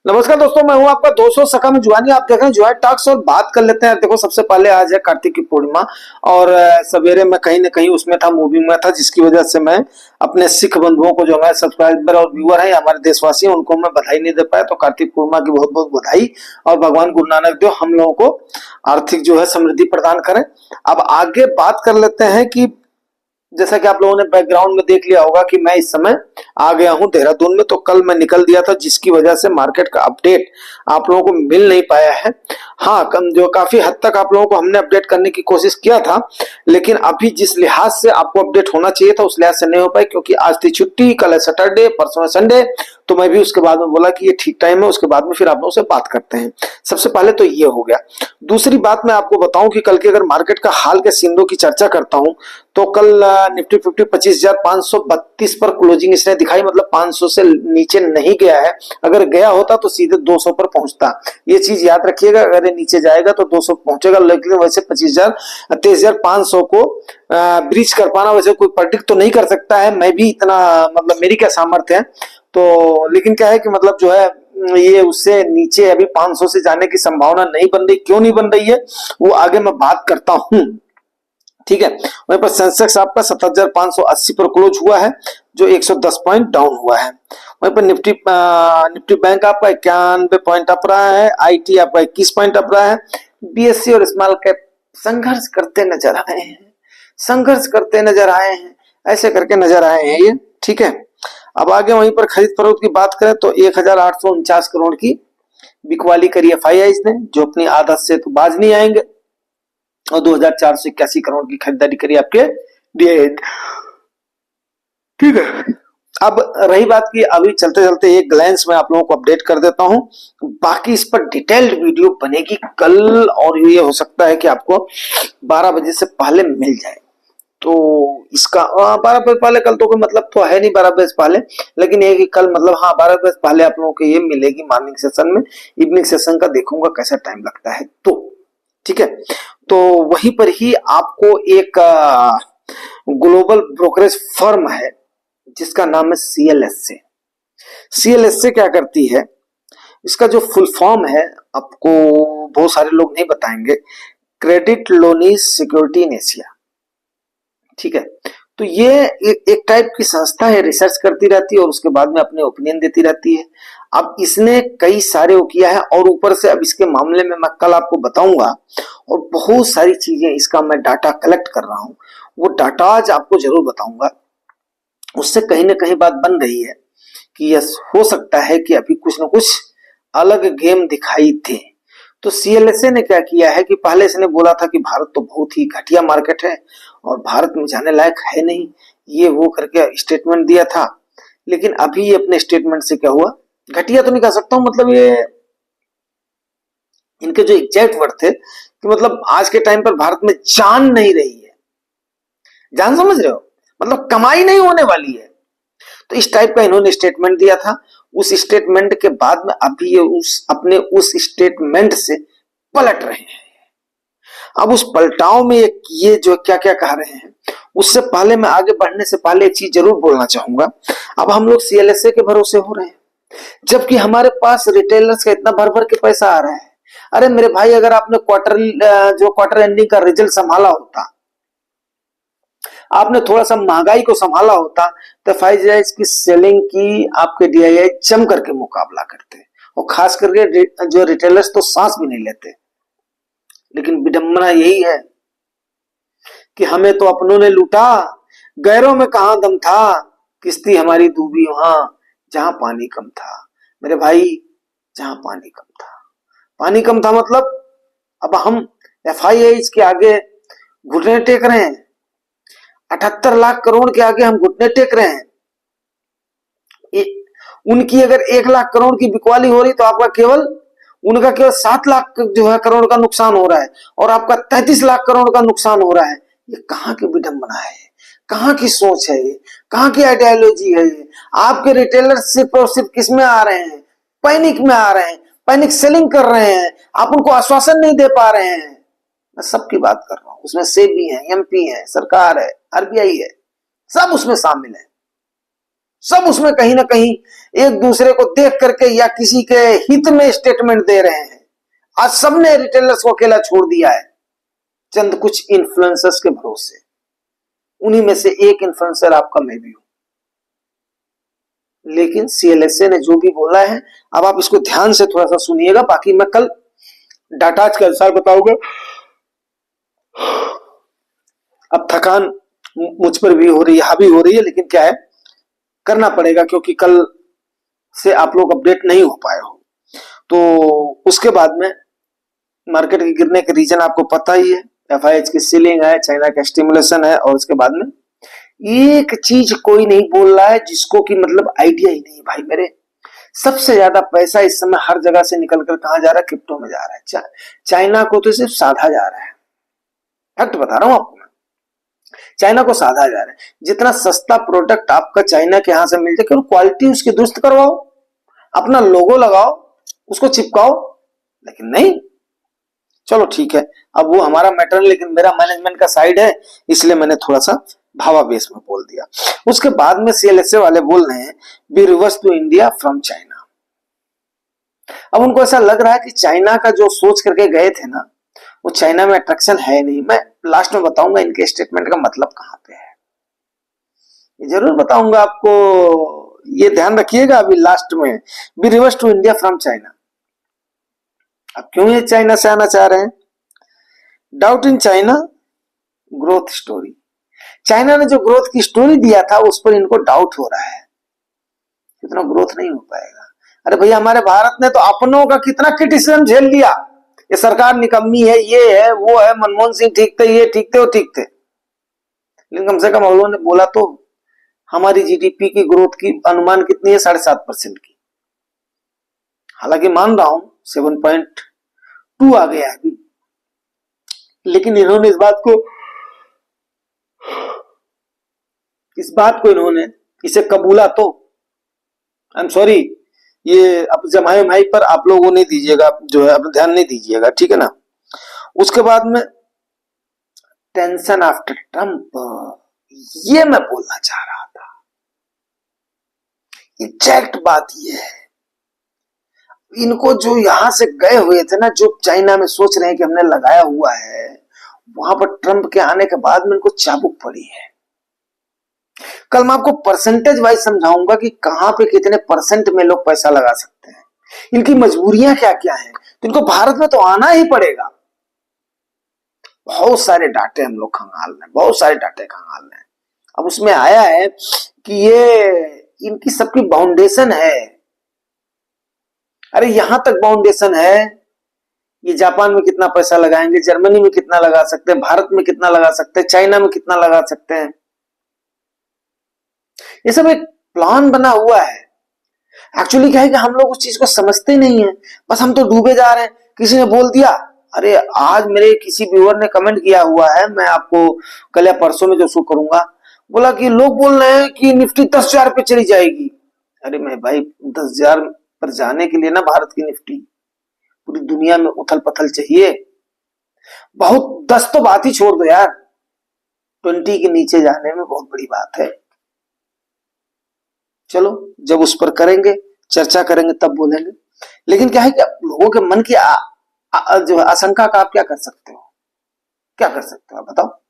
नमस्कार दोस्तों, मैं हूं आपका 200 सका में जुआनी। आप देख रहे हैं जुआ टॉक्स और बात कर लेते हैं। देखो, सबसे पहले आज है कार्तिक की पूर्णिमा और सवेरे मैं कहीं न कहीं उसमें था, मूवी में था, जिसकी वजह से मैं अपने सिख बंधुओं को, जो हमारे सब्सक्राइबर और व्यूअर हैं, हमारे देशवासी हैं, उनको मैं बधाई नहीं दे पाया। तो कार्तिक पूर्णिमा की बहुत बहुत बधाई और भगवान गुरु नानक देव हम लोगों को आर्थिक जो है समृद्धि प्रदान करें। अब आगे बात कर लेते हैं कि जैसा कि आप लोगों ने बैकग्राउंड में देख लिया होगा कि मैं इस समय आ गया हूं देहरादून में। तो कल मैं निकल दिया था, जिसकी वजह से मार्केट का अपडेट आप लोगों को मिल नहीं पाया है। हाँ, कम जो काफी हद तक आप लोगों को हमने अपडेट करने की कोशिश किया था, लेकिन अभी जिस लिहाज से आपको अपडेट होना चाहिए था उस लिहाज से नहीं हो पाई, क्योंकि आज थी छुट्टी, कल है सैटरडे, परसों है संडे। तो मैं भी उसके बाद में बोला कि ये ठीक टाइम है, उसके बाद में फिर आप लोगों से बात करते हैं। सबसे पहले तो ये हो गया। दूसरी बात मैं आपको बताऊं कि कल के अगर मार्केट का हाल के सिंडो की चर्चा करता हूं तो कल निफ्टी 50 25,532 पर क्लोजिंग इसने दिखाई, मतलब 500 से नीचे नहीं गया है। अगर गया होता तो सीधे 200 पर पहुंचता। ये चीज याद रखिएगा, अगर ये नीचे जाएगा तो 200 पहुंचेगा, लेकिन वैसे 23,500 को ब्रीच कर पाना वैसे कोई प्रेडिक्ट तो नहीं कर सकता है। मैं भी इतना, मतलब मेरी क्या सामर्थ्य है। तो लेकिन क्या है कि मतलब जो है ये उससे नीचे अभी 500 से जाने की संभावना नहीं बन रही। क्यों नहीं बन रही है वो आगे मैं बात करता हूं, ठीक है। वहीं पर सेंसेक्स आपका 7,580 पर क्लोज हुआ है, जो 110 पॉइंट डाउन हुआ है। वहीं पर निफ्टी बैंक आपका 91 पॉइंट अप रहा है। आईटी आपका 21 पॉइंट अप रहा है। बीएससी और स्मॉल कैप संघर्ष करते नजर आए हैं, संघर्ष करते नजर आए हैं, ऐसे करके नजर आए हैं ये, ठीक है। अब आगे वहीं पर खरीद फरोख्त की बात करें तो 1,849 करोड़ की बिकवाली करी एफआईआई ने, जो अपनी आदत से तो बाज नहीं आएंगे, और 2,481 करोड़ की खरीदारी करी आपके डीआई, ठीक है। अब रही बात की, अभी चलते चलते एक ग्लैंस में आप लोगों को अपडेट कर देता हूं, बाकी इस पर डिटेल्ड वीडियो बनेगी कल, और ये हो सकता है कि आपको 12 बजे से पहले मिल जाए। तो इसका 12 बजे पहले कल तो कोई मतलब तो है नहीं 12 बजे पहले, लेकिन ये कि कल मतलब हाँ 12 बजे पहले आप लोगों को ये मिलेगी मॉर्निंग सेशन में। इवनिंग सेशन का देखूंगा कैसा टाइम लगता है, तो ठीक है। तो वहीं पर ही आपको एक ग्लोबल ब्रोकरेज फर्म है जिसका नाम है सीएलएसए। सीएलएसए क्या करती है, इसका जो फुल फॉर्म है आपको बहुत सारे लोग नहीं बताएंगे, credit loanees security in Asia, ठीक है। तो ये एक टाइप की संस्था है, रिसर्च करती रहती है और उसके बाद में अपने ओपिनियन देती रहती है। अब इसने कई सारे वो किया है, और ऊपर से अब इसके मामले में मैं कल आपको बताऊंगा, और बहुत सारी चीजें इसका मैं डाटा कलेक्ट कर रहा हूं, वो डाटा आज आपको जरूर बताऊंगा। उससे कहीं ना कहीं बात बन रही है कि यस, हो सकता है कि अभी कुछ ना कुछ अलग गेम दिखाई दे। तो सीएलएसए ने क्या किया है कि पहले इसने बोला था कि भारत तो बहुत ही घटिया मार्केट है और भारत में जाने लायक है नहीं, ये वो करके स्टेटमेंट दिया था। लेकिन अभी ये अपने स्टेटमेंट से क्या हुआ, घटिया तो नहीं कह सकता हूं, मतलब ये इनके जो एग्जैक्ट वर्ड थे कि मतलब आज के टाइम पर भारत में जान नहीं रही है। जान समझ रहे हो, मतलब कमाई नहीं होने वाली है। तो इस टाइप का इन्होंने स्टेटमेंट दिया था। उस स्टेटमेंट के बाद में अभी ये उस स्टेटमेंट से पलट रहे हैं। अब उस पलटाव में ये जो क्या क्या कह रहे हैं, उससे पहले मैं आगे बढ़ने से पहले एक चीज जरूर बोलना चाहूंगा। अब हम लोग सीएलएसए के भरोसे हो रहे हैं, जबकि हमारे पास रिटेलर्स का इतना भर भर के पैसा आ रहा है। अरे मेरे भाई, अगर आपने क्वार्टर एंडिंग का रिजल्ट संभाला होता, आपने थोड़ा सा महंगाई को संभाला होता, तो एफआईआई की सेलिंग की आपके डीआईआई जम करके मुकाबला करते, और खास करके जो रिटेलर्स तो सांस भी नहीं लेते। लेकिन विडंबना यही है कि हमें तो अपनों ने लूटा, गैरों में कहां दम था, किस्ती हमारी डूबी वहां जहां पानी कम था। मेरे भाई, जहां पानी कम था, पानी कम था मतलब अब हम एफआईआई के आगे घुटने टेक रहे हैं। 78 लाख करोड़ के आगे हम घुटने टेक रहे हैं। उनकी अगर 1 लाख करोड़ की बिकवाली हो रही तो उनका केवल 7 लाख जो है करोड़ का नुकसान हो रहा है, और आपका 33 लाख करोड़ का नुकसान हो रहा है। ये कहां की विडंबना है, कहां की सोच है, ये कहां की आइडियोलॉजी है। ये आपके रिटेलर सिर्फ और सिर्फ किस में आ रहे हैं, पैनिक में आ रहे हैं, पैनिक सेलिंग कर रहे हैं। आप उनको आश्वासन नहीं दे पा रहे हैं। मैं सबकी बात कर रहा हूं, उसमें सेबी है, एमपी है, सरकार है, आरबीआई है, सब उसमें शामिल है, सब उसमें कहीं ना कहीं एक दूसरे को देख करके या किसी के हित में स्टेटमेंट दे रहे हैं। आज सबने रिटेलर्स को अकेला छोड़ दिया है चंद कुछ इन्फ्लुएंसर्स के भरोसे। उन्हीं में से एक इन्फ्लुएंसर आपका मैं भी हूं। लेकिन सीएलएसए ने जो भी बोला है, अब आप इसको ध्यान से थोड़ा सा सुनिएगा, बाकी मैं कल डाटा के अनुसार बताऊंगा। अब थकान मुझ पर भी हो रही है, हावी हो रही है, लेकिन क्या है, करना पड़ेगा क्योंकि कल से आप लोग अपडेट नहीं हो पाए हो। तो उसके बाद में मार्केट के गिरने के रीजन आपको पता ही है, एफआईएच की सीलिंग है, चाइना का स्टिमुलेशन है, और उसके बाद में एक चीज कोई नहीं बोल रहा है जिसको कि मतलब आइडिया ही नहीं भाई मेरे। सबसे ज्यादा पैसा इस समय हर जगह से निकल कर कहां जा रहा है, क्रिप्टो में जा रहा है। चाइना को तो सिर्फ साधा जा रहा है, फैक्ट बता रहा हूं आपको मैं, चाइना को साधा जा रहा है। जितना सस्ता प्रोडक्ट आपका चाइना के यहां से मिल जाए, क्वालिटी उसकी दुरुस्त करवाओ, अपना लोगो लगाओ, उसको चिपकाओ, लेकिन नहीं। चलो ठीक है, अब वो हमारा मैटर है, लेकिन मेरा मैनेजमेंट का साइड है, इसलिए मैंने थोड़ा सा भावावेश में बोल दिया। उसके बाद में सीएलएसए वाले बोल रहे हैं be reverse to India from China. अब उनको ऐसा लग रहा है कि चाइना का जो सोच करके गए थे ना, वो चाइना में अट्रैक्शन है नहीं। मैं लास्ट में बताऊंगा इनके स्टेटमेंट का मतलब कहां पे है, ये जरूर बताऊंगा आपको, ये ध्यान रखिएगा। अभी लास्ट में be reverse to India from China. अब क्यों ये चाइना से आना चाह रहे हैं? Doubt in China growth story. China ने जो ग्रोथ की स्टोरी दिया था उस पर इनको डाउट हो रहा है, कितना ग्रोथ नहीं हो पाएगा। अरे भैया, हमारे भारत ने तो अपनों का कितना क्रिटिसिज्म झेल लिया, ये सरकार निकम्मी है, ये है, वो है, मनमोहन सिंह ठीक थे, ये ठीक थे, वो ठीक थे, लेकिन कम से कम उन्होंने बोला तो हमारी जीडीपी की ग्रोथ की अनुमान कितनी है, 7.5% की। हालांकि मान रहा हूं 7.2 आ गया है अभी, लेकिन इन्होंने इस बात को इन्होंने इसे कबूला तो, आई एम सॉरी, ये अब जमाए भाई पर आप लोगों ने दीजिएगा, जो है अपना ध्यान नहीं दीजिएगा, ठीक है ना। उसके बाद में टेंशन आफ्टर ट्रंप, ये मैं बोलना चाह रहा था। एग्जैक्ट बात ये है, इनको जो यहां से गए हुए थे ना, जो चाइना में सोच रहे हैं कि हमने लगाया हुआ है, वहां पर ट्रंप के आने के बाद में इनको चाबुक पड़ी है। कल मैं आपको परसेंटेज वाइज समझाऊंगा कि कहां पे कितने परसेंट में लोग पैसा लगा सकते हैं, इनकी मजबूरियां क्या क्या हैं। तो इनको भारत में तो आना ही पड़ेगा। बहुत सारे डाटे हम लोग खंगाल रहे हैं, बहुत सारे डाटे खंगाल रहे हैं। अब उसमें आया है कि ये इनकी सबकी बाउंडेशन है। अरे यहां तक बाउंडेशन है, ये जापान में कितना पैसा लगाएंगे, जर्मनी में कितना लगा सकते हैं, भारत में कितना लगा सकते हैं, चाइना में कितना लगा सकते हैं। ये सब एक प्लान बना हुआ है। एक्चुअली क्या है कि हम लोग उस चीज को समझते नहीं है, बस हम तो डूबे जा रहे हैं। किसी ने बोल दिया, अरे आज मेरे किसी व्यूअर ने कमेंट किया हुआ है, मैं आपको कल या परसों में जो शो करूंगा, बोला कि लोग बोल रहे हैं कि निफ्टी 10,000 पे चली जाएगी। अरे मैं भाई 10,000 पर जाने के लिए ना, भारत की निफ्टी, पूरी दुनिया में उथल पथल चाहिए। बहुत 10 तो बात ही छोड़ दो यार, 20 के नीचे जाने में बहुत बड़ी बात है। चलो जब उस पर करेंगे, चर्चा करेंगे, तब बोलेंगे। लेकिन क्या है कि लोगों के मन की जो आशंका का आप क्या कर सकते हो, क्या कर सकते हो आप बताओ।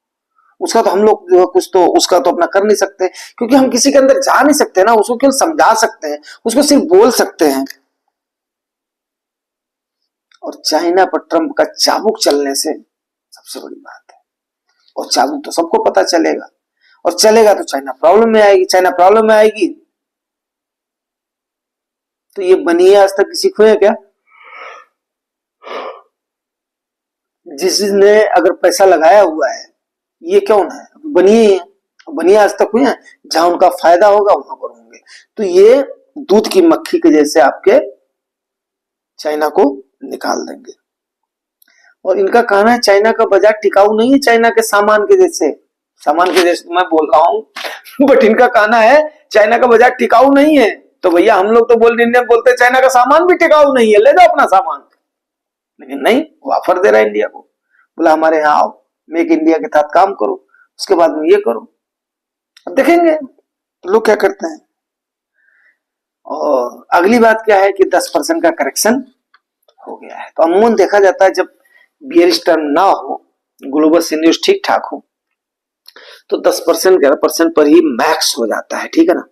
उसका तो हम लोग जो है कुछ तो उसका तो अपना कर नहीं सकते, क्योंकि हम किसी के अंदर जा नहीं सकते ना, उसको केवल समझा सकते हैं, उसको सिर्फ बोल सकते हैं। और चाइना पर ट्रंप का चाबुक चलने से सबसे बड़ी बात है, और चाबुक तो सबको पता चलेगा, और चलेगा तो चाइना प्रॉब्लम में आएगी। चाइना प्रॉब्लम में आएगी तो ये बनिए आज तक किसी को है क्या? जिसने अगर पैसा लगाया हुआ है, ये कौन है? बनिए, बनिए आज तक हुए हैं, जहां उनका फायदा होगा वहां पर होंगे। तो ये दूध की मक्खी के जैसे आपके चाइना को निकाल देंगे। और इनका कहना है चाइना का बाजार टिकाऊ नहीं है, चाइना के सामान के जैसे, सामान के जैसे मैं बोल रहा हूं, बट इनका कहना है चाइना का बाजार टिकाऊ नहीं है। तो भैया हम लोग तो इंडियन बोलते हैं चाइना का सामान भी टिकाऊ नहीं है, ले जाओ अपना सामान। लेकिन नहीं, वो ऑफर दे रहा है इंडिया को, बोला हमारे यहाँ आओ, मेक इंडिया के साथ काम करो, उसके बाद में ये करो। अब देखेंगे लोग क्या करते हैं। और अगली बात क्या है कि 10% का करेक्शन हो गया है। तो अमूमन देखा जाता है जब बियरिश टर्म ना हो, ग्लोबल सिनेरियो ठीक ठाक हो, तो 10% 11% पर ही मैक्स हो जाता है, ठीक है ना,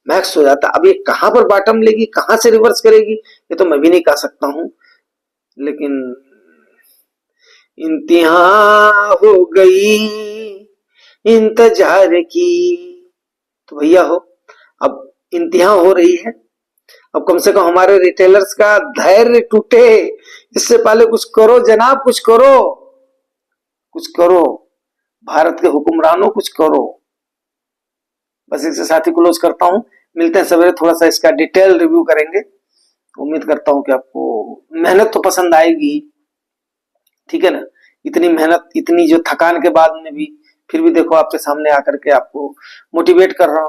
मैक्स हो जाता है। अब ये कहां पर बॉटम लेगी, कहां से रिवर्स करेगी, ये तो मैं भी नहीं कह सकता हूं, लेकिन इंतहा हो गई इंतजार की। तो भैया हो, अब इंतहा हो रही है, अब कम से कम हमारे रिटेलर्स का धैर्य टूटे इससे पहले कुछ करो जनाब, कुछ करो, कुछ करो, भारत के हुक्मरानों कुछ करो। बस इसके साथ ही क्लोज करता हूं, मिलते हैं सवेरे, थोड़ा सा इसका डिटेल रिव्यू करेंगे। उम्मीद करता हूं कि आपको मेहनत तो पसंद आएगी, ठीक है ना, इतनी मेहनत, इतनी जो थकान के बाद में भी फिर भी देखो आपके सामने आकर के आपको मोटिवेट कर रहा हूं।